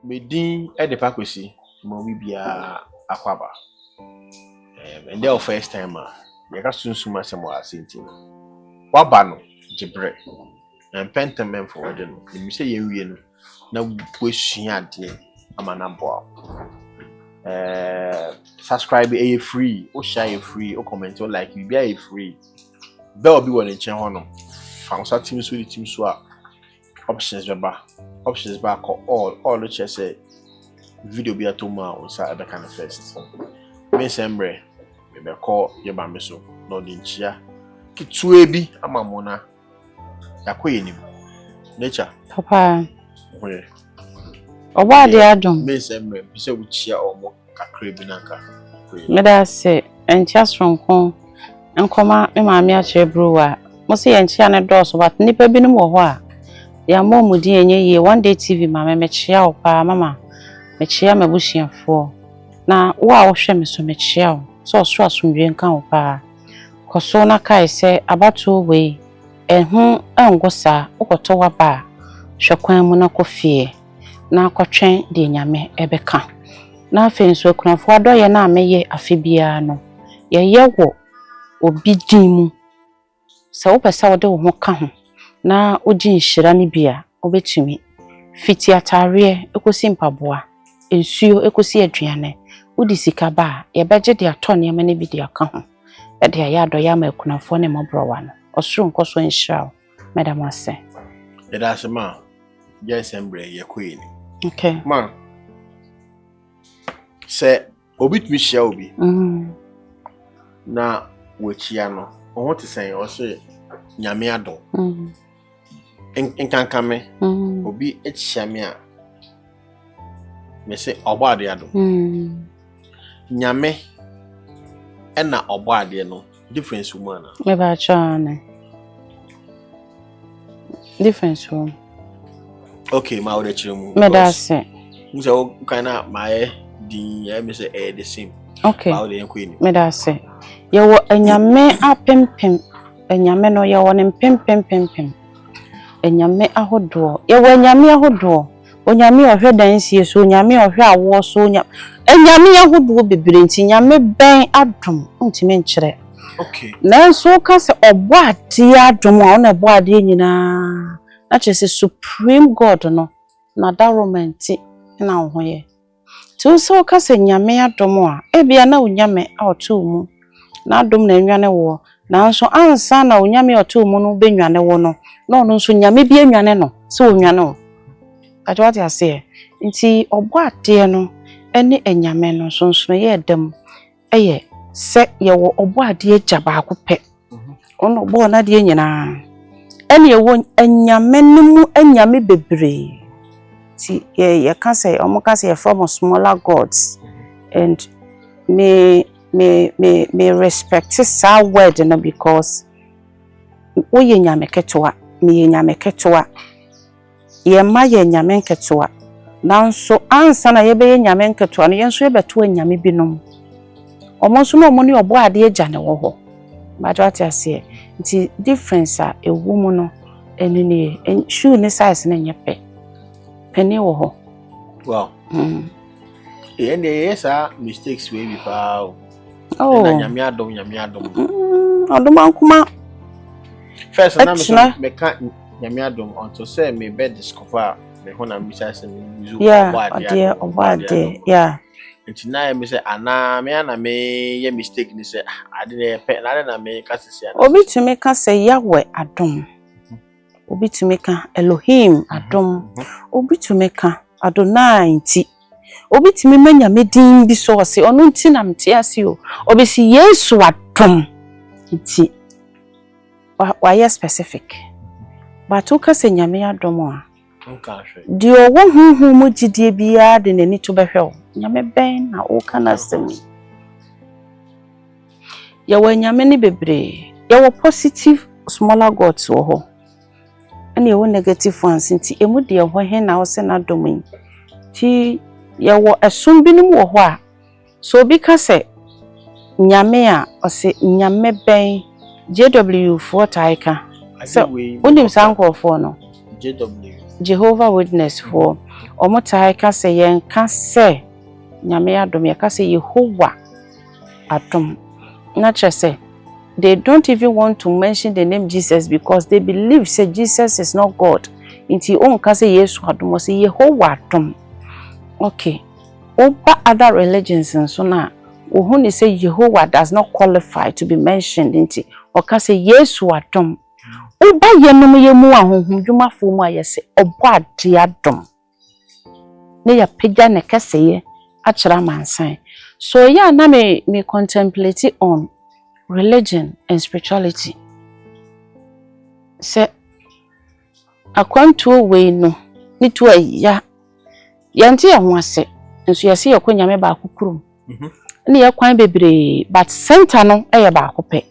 Medin at the Pakwasi, Mobibia Aquaba. And their first time, you got soon so much more sinting. Wabano, Jibre, and Pentamen for them. You say you no wish yet, a manabo. Subscribe a free, or share a free, or comment or like you be a free. There'll be one in Channel. Found some teams with the team swap. Options back or all the chess video be a 2 months at the kind of first. Miss Embre, maybe call your bamiso, no dinchia. Kitsuebi, Amamona. Yaquini. Nature. Papa. Oboadi3. Miss Embre, you say with cheer or more crabinanka. Meda say, and just from home, and come out in my mere brewer. Mossy and Chiana doors, but nipper be no more. Ya momu di enye one day TV mama mechia o pa mama mechia mabushia for na wa wo hwe me so mechia o so so asomdwe nka o pa koso na kai se abato we ehu angosa okoto wa ba hwekwan mu na kofie na akotwen de nyame ebeka na afenso akunafo adoye na ameye afebia no ye yewo obi dimu sa wo pesa wo de wo ka ho na oji nshira ni bia obetumi fiti atare ekosi mpaboa ensuo ekosi aduane odi sika ba ye beje de atone ye mane bi de aka ho e de ya adoya ma akunafo ne mobrowa no osuru nkoso nshira madam ase e da sema yes embre ye queen okay man se obitumi share obi na wachia no o te sen o se nyame ado Inkankame, obi echamia. Me say Oboadi3. Nyame ena Oboadi3 no difference woman. Me ba chane. Difference woman. Okay, ma ode chiremu. Me da say. You say kind my the me say the same. Okay. Ma ode queen. Me da say. Ye wo anyame apempem. Anyame no ye wo ne pempempempem. Enyame ahodo ye wanyame ahodo onyame ohwe dansie so onyame ohwe awo so enyame ahodo bebre nti nyame ben adom ntime nkyere okay nanso ka se Oboadi3 adom a ona Oboadi3 nyina na chese supreme god no na daromenti na ho ye ti so ka se nyame adom a ebia na onyame auto mu na adom na enwane wo nanso ansa na onyame auto mu no benwane wo no no so nyame bi enwane no se onwane o ajwati ase nti Oboadi3 no ene enyame no so ye dem eye se ye wo Oboadi3 jaba ko pe ono bo na de nyina ene ye wo enyame no mu enyame bebre ti ye can say omo can say from smaller gods and me respect sa word no because wo ye nyame ketwa me nyame ketwa ye ma ye nyame ketwa nanso ansa na ye be ye nyame ketwa no yenso ye beto nyame binom omo so no omo ne Oboadi3 gya ne wo ho ba jwati ase nti difference a ewu mu no enini shoe ne size ne nyepe penny wo ho wow and yes mistakes we be pa oh na nyame adom odom ankuma first na me ka nyame adom until say me be discover me ho na me say use Oboadi3 yeah nti na me say ana me ye mistake ni say ade na pe na me ka sisi ana obi tumi ka say Yahweh adom obi tumi ka Elohim adom obi tumi ka Adonai nti obi tumi manya medin bi so se ono nti na mte ase o obi si Yesu adom nti wa ye specific but o ka se nyame adom a di owo huhu mu gidie bia de nani to behwe o nyame ben na o kana semi ya wa nyame ni bebre ya wa positive smaller gods wo ho ene wo negative ones nti emu de ho he na wo se na adom ti ya wo esum binum wo ho a so bi ka se nyame a o se nyame ben JW for taika so unim sanko for no JW Jehovah Witness for omotai ka se yen ka se Nyame adom ya ka se Yehovah adom. Na say they don't even want to mention the name Jesus because they believe say Jesus is not God. Inti on ka se Yesu adom say Yehovah adom. Okay. Over other religions and so na uhuni say Jehovah does not qualify to be mentioned inti or ka say Yesu adom. Oba yenum yemu ahonhom dwumafo mu ayese Oboadi adom. Ne ya pega ne kaseye achira mansan. So yeah, na me contemplate on religion and spirituality. Se akwantu we no nitu ya yanti ya ho ase nso yesi yakwa Nyame ba akukurum. Ne yakwan bebre but center no eye ba akopɛ.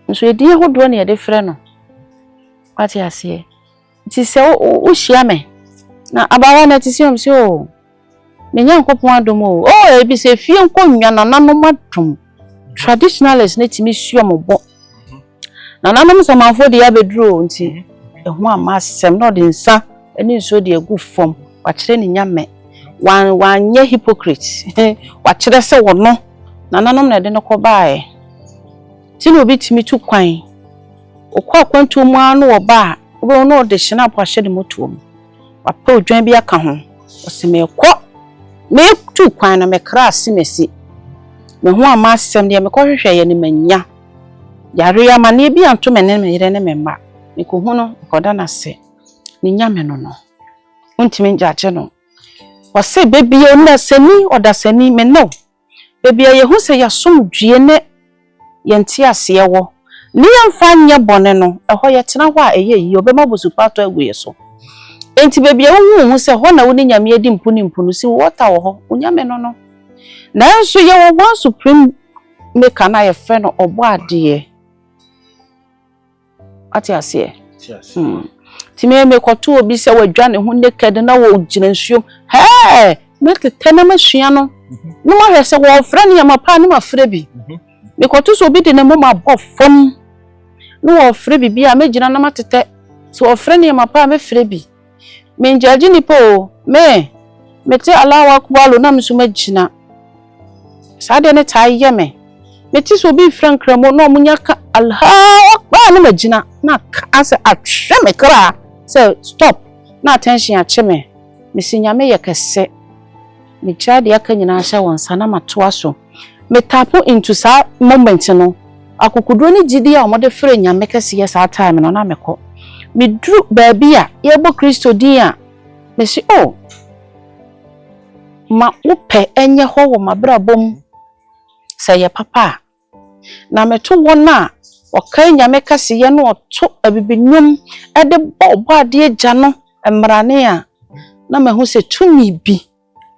Nso edi hodo na ye de frɛ no. Kwati ase. Ti se o hia me. Na abawa na ti se o se o. Me nyankopon adom o. O ebi se fie nkonnwa na nanom adom. Traditionalists na timi suomobo. Na nanom samanfo de abeduro nti ehu ama asem na de nsa eni nso de agu fom. Wa kire ni Nyame. Wanye hypocrite. Wa kire se wono. Na nanom na de no kɔbaae. Ti no bi timi tu kwan. Okwa kwantu mu anu oba obo no de hye na po ahye de motuom. Wa pa odwan bi aka ho. Oseme kɔ me tu kwan na me kra asimesi. Me ho ama asem de me kɔhwehwɛ ye ne manya. Yare ya mane bi anto me ne me yere ne me ma. Me ko hu no koda na se. Ni Nyame no no. Untimi njaje no. Wase bebie na sani odasani me no. Bebie ye hu se ya somdue ne yenti ase wo. Ni amfa nya bone no eho ye tena ho a eye yi obema bosupato aguye so. Enti bebie hu se ho na wo ni Nyame adi mpunu si water wo ho Nyame no no. Nanso ye wo one supreme maker na ye fe no Oboadi ati ase. Ti me kwato obi se wadwane ho naked na wo gina nsuom. Hey, make tena masua no. No ma hwese wo frɛ ne yamapa ne ma frɛ bi. Me kwato so obi de ne mo ma bofom. No wo frɛ bi bia me gina na matete. So wo frɛ ne yamapa me frɛ bi. Me njaji ni po me te alawa kwalo na msuma gina. Sade ne taye me. Me ti so bi frɛ nkramo no munya ka alha akwa na magina na ase atwe me kra. So stop. Na attention a cheme. Me si Nyame ye kese. Me child ya ka nyina hye wonsa na matoa so. Me tap into sa moment no. Akukudro ni gidi a omode frɛ Nyame kese ye sa time no na mekɔ. Me dru baabi a ye bo Kristo din a me si oh. Ma upe enye ho wo mabrabom. Say ye papa. Na meto wona okai Nyame kase ye no oto abibinwom ede Oboadi agya no emrane a na mehu se tumi bi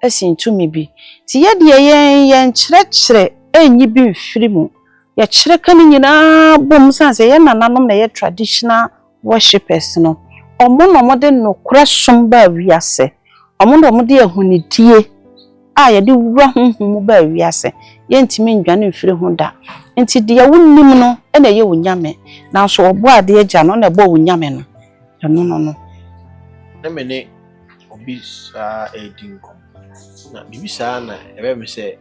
asin tumi bi ti ye de yen kyerɛkyerɛ enyi bi mfiri mu ye kyerɛ kan nyina bom sanse ye nananom na ye traditional worshippers no omo no mode no krasom ba wiase omo no mode ahunidie a ye de wura honhom ba wiase ye ntimi ndwane mfiri ho da nti de ya wonnim no na ye wonyame na so Oboadi agya no na bo wonyame no no na mene obi sa edinko na bibi sa na ebe me se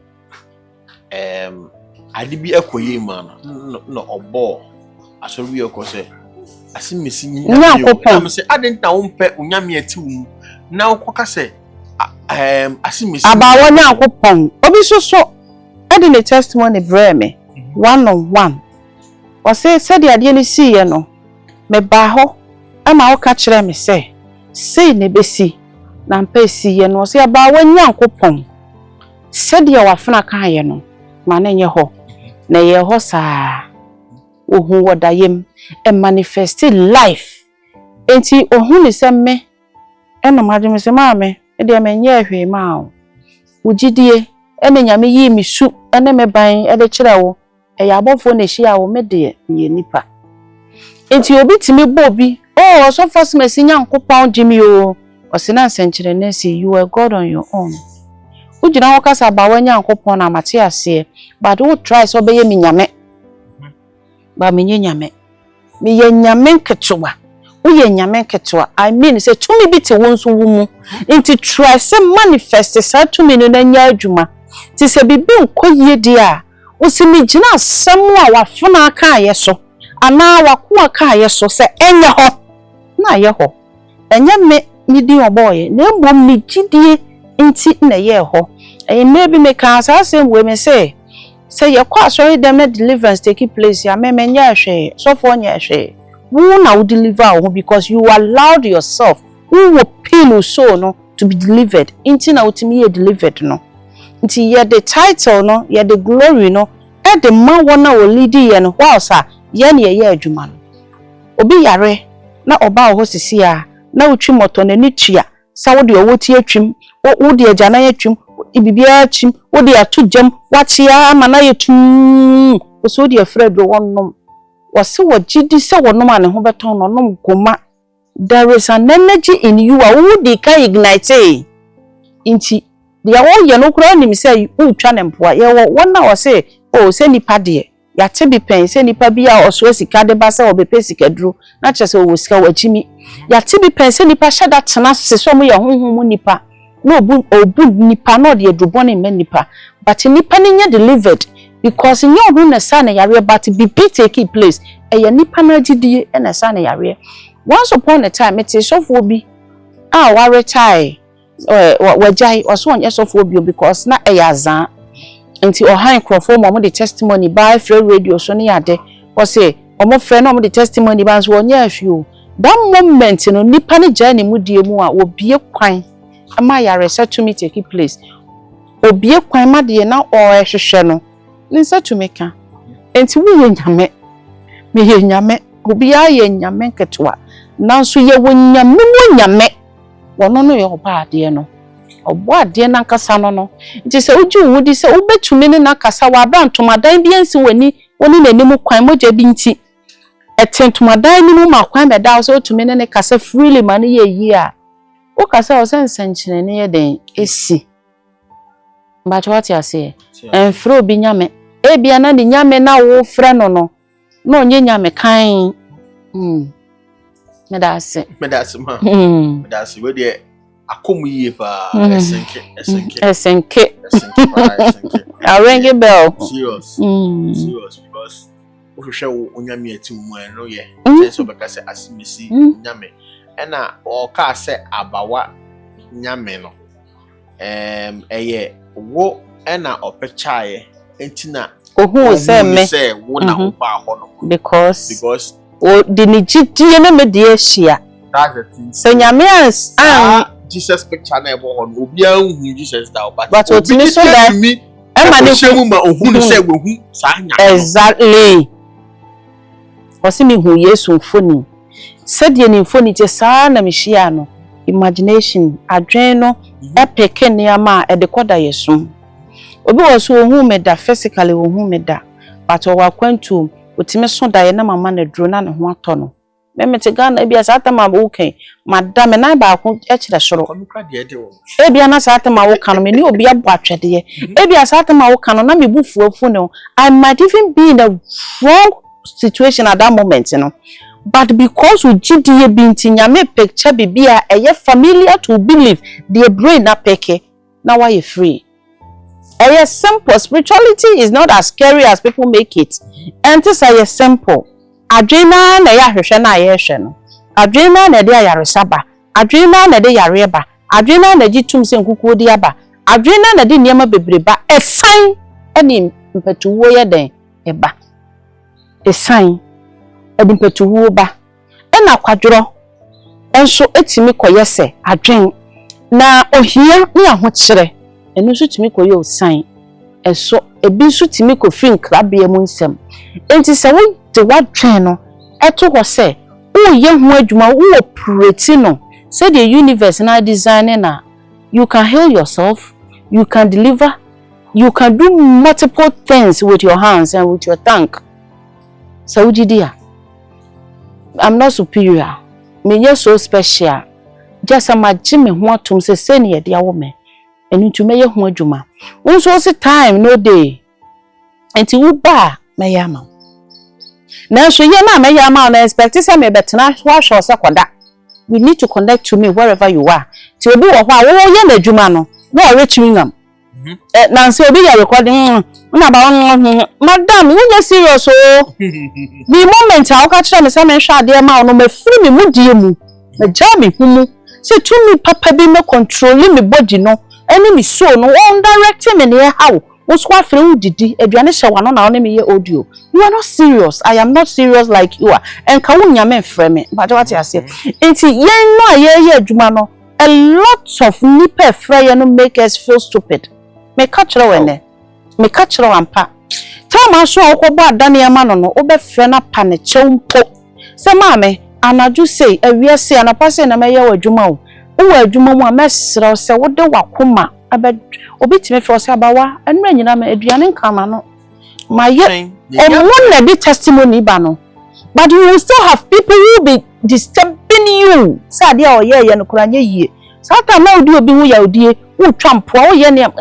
ade bi akoye ma no obo asori yeko se asimesi nyame me se ade nta wo mpe onyame ati wo na wokoka se asimesi abawo nyankopon obi so ade ne testimony breme one on one o se de ade ni siye no me ba ho ama wo ka kire me se sei ne besi na mpa siye no se abawo nyankopon se de wafuna kan ye no ma na nye ho na ye ho saa ohun wodayem e manifest life enti ohun ni se me eno madem se ma me e de me nye hwe ma o ugidie ene Nyame yi mi su ene me ban e de kire wo e ya abofo na hia wo me de ye nipa enti obi timi bo bi oh so first mesi nyankopon jimi o osina nsenkyere na si you are God on your own ujina wo kasa ba wa nyankopon na mate ase but wo try so be ye mi Nyame ba me nye Nyame me ye Nyame nketewa uye nyame ketwa I mean say tumi bi te wonso wumu nti try say manifest sa tumi no na nya adwuma ti se bibi nkoyie dia usimi gina asemu a wafuna aka ayeso ana wako aka ayeso se enye ho na ye ho enye me nidi oboye na mbom ni gidie nti na ye ho maybe me kan asem we me say ye kwa sorry dem na deliverance take place ya me nya hwe so for nya hwe who now deliver because you allowed yourself who will pin so no to be delivered into na utimi ye delivered no nti ye the title no ye the glory no e the man wona wo lead ye no wow sir ye na ye adwuma no obi yare na oba ho sisi a na utwi moto na ni tua sa wo de owo ti atwim wo de agya na atwim ibibia atwim wo de atujam watia ama na yetum so de afred wonnom wase wagidi se wonom ane ho beton no nom koma. There is an energy in you who they can ignite inti dia wo ye no kura nim say utwa ne mpoa ye wo wona wo say oh say nipa de ya te bi pen say nipa bia oso sika de ba say obepe sika duro na chese wo sika wachimi ya te bi pen say nipa shada tena se so mo ye honhom nipa no obu nipa no de adubone me nipa but nipa ne nya delivered because in your room na sana yare but be take place e nipa na gidie na sana yare. Once upon a time it is so for bi wa retire wajai also on yes for bi because na e yazan nti ohan crofo mo the testimony by free radio so ne yade o say omo frɛ no mo the testimony ba so onya ahwio that moment no nipa ne gya ne mu die mu a obie kwan ama yare set to me take place obie kwan ma de na o ehwehwɛ no nsa to me ka enti wo ye nyame me ye nyame obi a ye nyame ketwa nanso ye wonyame wonyame wono no ye obaade no oboade na kasa no nti se uji wudi se ubetumi ne na kasa wa ba ntomadan bi ansi wani woni nanim kwan moja bi nti etentomadan ni mu makwan be da so otumi ne kasa freely man ye yi a o kasa o sensenkyene ne ye den esi but what you say enfro bi nyame e bia na ni nyame na wo frɛ no no no onye nyame kan me da se ma me da se we de akomu yie pa esenke I ring a bell serious because we show onyame ati mu no ye so be ka se asimisi nyame na o ka se abawa nyame no eye wo na opechae entina ohu se me se wo na oba ho no because o de ni gidie na me de ahia that's the thing so nyame an Jesus picture na ebo ho obi anhu Jesus da but otimi so da e ma ne hwemu ma ohu ne se wehu sa nya exactly osimi hu Yesu mfoni said ni mfoni je sa na mehia no imagination adwen no epeke ne ama e de koda Yesu obi wo so ohu me da physically ohu me da but o wa kwantu otimi so da ye na mama na duro na ne ho ato no memete Ghana bia satama wo kan madam na ba ko e kire soro e bia na satama wo kan me ni obi abo atwede ye e bia satama wo kan na me bufuafu ne I might even be in a wrong situation at that moment you know but because we gidie binti nyame picture bibia eye familiar to believe the brain na peke na why you free. Eye simple. Spirituality is not as scary as people make it. And this is simple. Adwena na ya hwehwe na ya hwe no. Adwena na de ayaresaba. Adwena na de yareba. Adwena na gitum se nkukuo di aba. Adwena na de niema bebreba. Esan eni mpetuwo ye den eba. Esan edi mpetuwo ba. Ena kwadworo enso etimi koyese adwen na ohia ni ahokyere enu so timi koye osan eso ebi so timi ko fin krabia mu nsem enti se wo de wadwen no eto ho se wo ye ho adwuma wo operate no say the universe na design na you can heal yourself, you can deliver, you can do multiple things with your hands and with your tongue. So Jidia, I'm not superior. Me you're so special. Just imagine me who to say senior dear woman. And to me ho adwuma. Once was a time no day. Until you ba me yama. Now so ye na me ya ma na expect say me betena wa show se koda. You need to connect to me wherever you are. Ti obi wo ho a wo ye na adwuma no, na o chewing am. Na say obi ya recording na ba madam, you just serious oh. The moment I catch me say me hwa ade ma no me free me mudie mu. Me ja me humu. Say to me papa be me controlling me body no. Any me so no on directing me near how. What's what friend didi aduane hye wano na one me ye audio. You are not serious. I am not serious like you are. And ka wo nyame frɛ me. But what you say? Enti yen no ye adwuma no. A lot of nipa frɛ ye no make us feel stupid. Me catch ro wene. Me catch ro ampa. Time so akobɔ adane ama no no obɛfrɛ na pa ne kyɛmpo. Se maame anaju sei awia sei anapa sei na me ye adwuma o. Wo adwuma mu a mesrɛ se wo de wakoma obi time for say abawa enra nyina ma aduane nkama no ma ye omo na be testimony ba no, but you will still have people who will be disturbing you say ade a oye no kura nye yie sata na odi obi hu ya odie wo twampo wo ye niam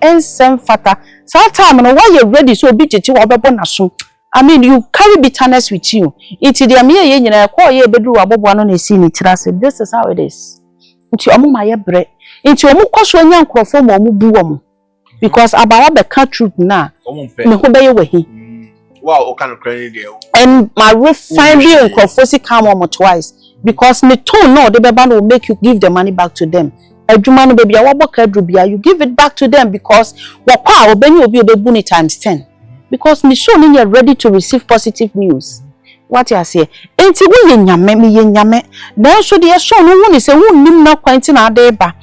ensem fata sata no why you ready so obi chichi wo bebo na so. I mean you carry bitterness with you. Iti dia me ye nyina ko ye bedu abobo no na esi ni tirase. This is how it is. Nti omo ma ye bre nti omu kwaso anya nkrofo ma omu bu omu because abawa be ka truth na me ho be ye wahi wow o kan credit there and my refine nkrofo si come omu twice because me tone no they be ban will make you give the money back to them adwuma no baby awobo ka dru bia you give it back to them because wakwa obeni obi obebu ni times 10 because me show you are ready to receive positive news. What you say? Enti we nyame me ye nyame. Na so de so no woni se wonnim na kwanti na ade ba.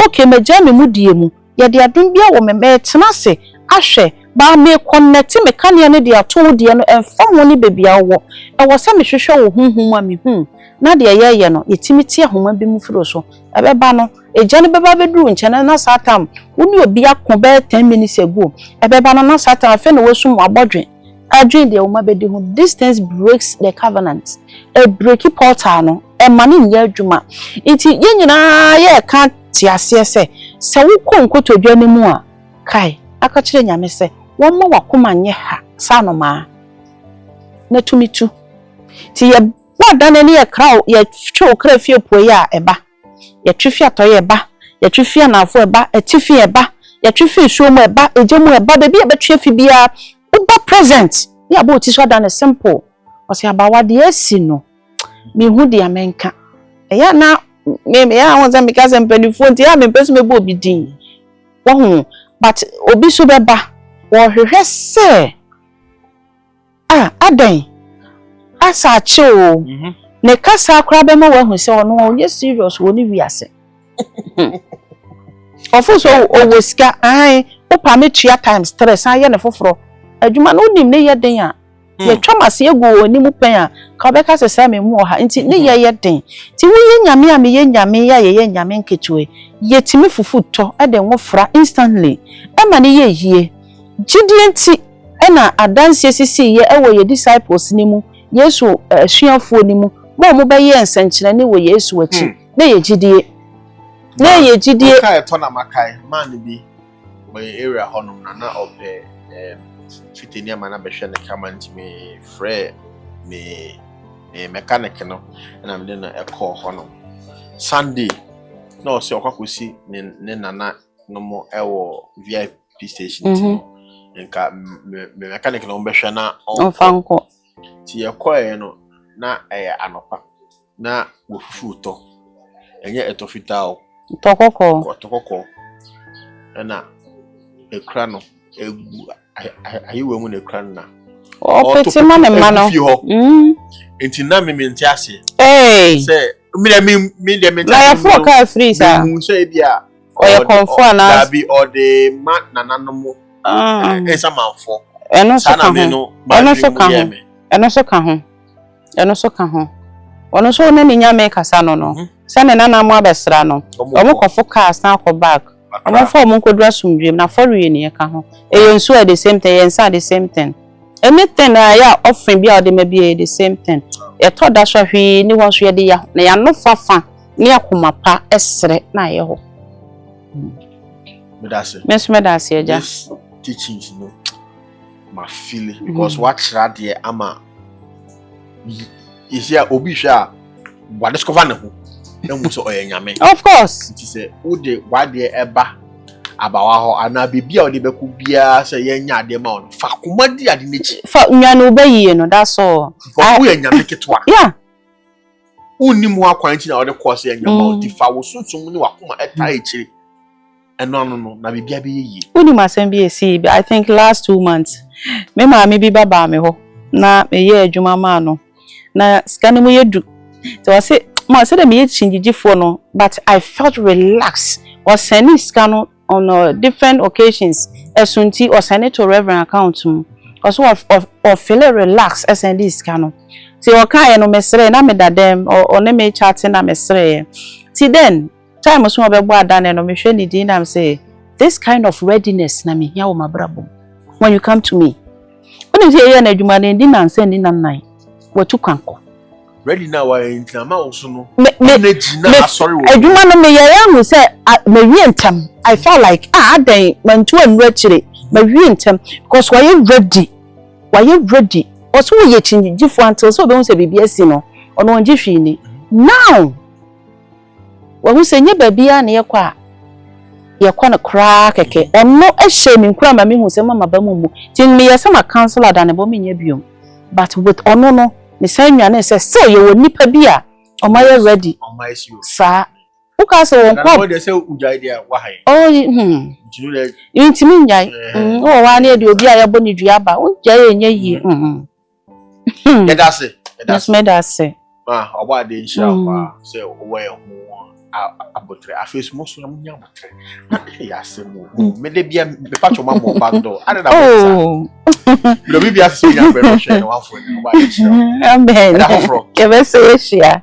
Okay me gya me mudie mu. Ye de adom bia wo me tena se ahwe ba me connect me kane ne de ato de no emfa ho ne bebia wo. E wo se me hwehwe wo hunhum a me na de ye no yetimiti ahoma bi mu firo so. E be ba no egya ne beba beduru nkyene na satam woni obi akọ 10 minutes ago. E be ba no na satam afa na wasum abodwen. Adwin de uma bedi hu distance breaks the covenant. A breaky portal no e mani nya adwuma. Iti ye nyina ye ka tiase se wo konkoto dwane mu a kai aka kire nyame se wo ma wakoma nye ha sa no ma na tumitu ti ye wadane ne ye kraw ye twa kra fie poe ya eba ye twifi atoye eba ye twifi anafo eba etifi eba ye twifi suomu eba ejemu eba bebi e betwe fi bia uba present ya bo ti so done simple o se abawa de asi no me hu de amenka eya na me ya won zam because empelifo nti ya me peso me bo obi din wo hu but obi so beba wo hwehwe se adan asa che ne kasa akra be ma wo hu se ono onye serious wo ni wiase ofu so owo sika o pa me tua times 3 san ye ne foforo adwuma no nim ne ye den a ye twamase ego oni mu pen a ka obeka sesa me mu oha nti ne ye den ti wo ye nyame a me ye nyame ya ye nyame nketewe ye timi fufu to e de nwofra instantly e ma ne ye yie gidie nti e na adanse sisi ye e wo ye disciples ni mu Yesu suafo ni mu mo be ye nsankyere ne wo Yesu achi ne ye gidie kai to na makai man bi my area honum na ope fitini amana be hwe ne kama nti me frɛ me mechanic no na me na ekɔ honum Sunday na o se okwakosi ne nana no mo ewo VIP station ti nka me mechanic no be hwe na onfanko ti ekɔ no na anopa na wo fufu to enye etofita o tokoko na ekra no egu ayiwe mu na ekra na o peti ma ne ma no enti na me menti ase se me de na ya fo ka free sa se bia o ye konfo na bi o de ma nananom esa manfo eno so ka ho ono so ne ni nyame kasa no se ne nana mo abesra no o mo kofo cars na ko back o mo fo mo nkodura sumdwem na for ye ne ka ho e yensu at the same time yensa the same thing anything ya offering bia o de ma bia the same thing e to da so hwe ni wo so ye de ya na ya no fafa ni akoma pa esre na ye ho medase ja teachings no my feeling because what trade ama is here obi hwa what discover na ho na mu so oye nyame of course it is who the why the eba abawa ho ana bibia odi beku bia say ye nya ade ma on fa komadi ade nechi fa nwa no bayi no that's all who ye nyame ketwa yeah uni mu akwanti na odi course ye nyama odi fa wo sunsun ni wakoma eta echiri eno no na bibia be yi uni masem bi esi I think last 2 months me ma me bi baba me ho na me ye adwuma ma no na scan mu yedu so I say ma say dem ye chingigifo no but I felt relaxed or sending scan on different occasions esunti or send it to reverend account also of feel relaxed send this scan ti o kan no mesre na me dadem or na me chatting na mesre ti then time so be bo adan no me hwe ni din am say this kind of readiness na me hia wo mabrabo when you come to me when you say na adwuma na ndi na nse ndi na nan watu kwanko ready now why intina ma oso no energy na sorry wo adwuma no me yaya hu say me wie ntam I felt like adan mantu anura kire me wie ntam because why you ready also we chingigifo until so be hu say bibia si no ono onji hwi ni now wo say nye babia na yekwa na kra keke ono ehye mi nkura ma me hu say mama ba mu tin me yesa ma counselor da ne bo me nya biom but with ono no me say nwa na say still you will nipa bia o ma you ready on my issue sa uka say won kwa they say ujai dia wahai intimi njai o wa na de obi a yebo ni dua ba ujai enye yi yeah that's it that's it ma Oboadi insha Allah say we ho abotre afes mo so na munya abotre ya se mo me de bia me patcho ma mo bando ada na oh lo bibia se nya be no share no afọ ni Oboadi insha amen ke be se share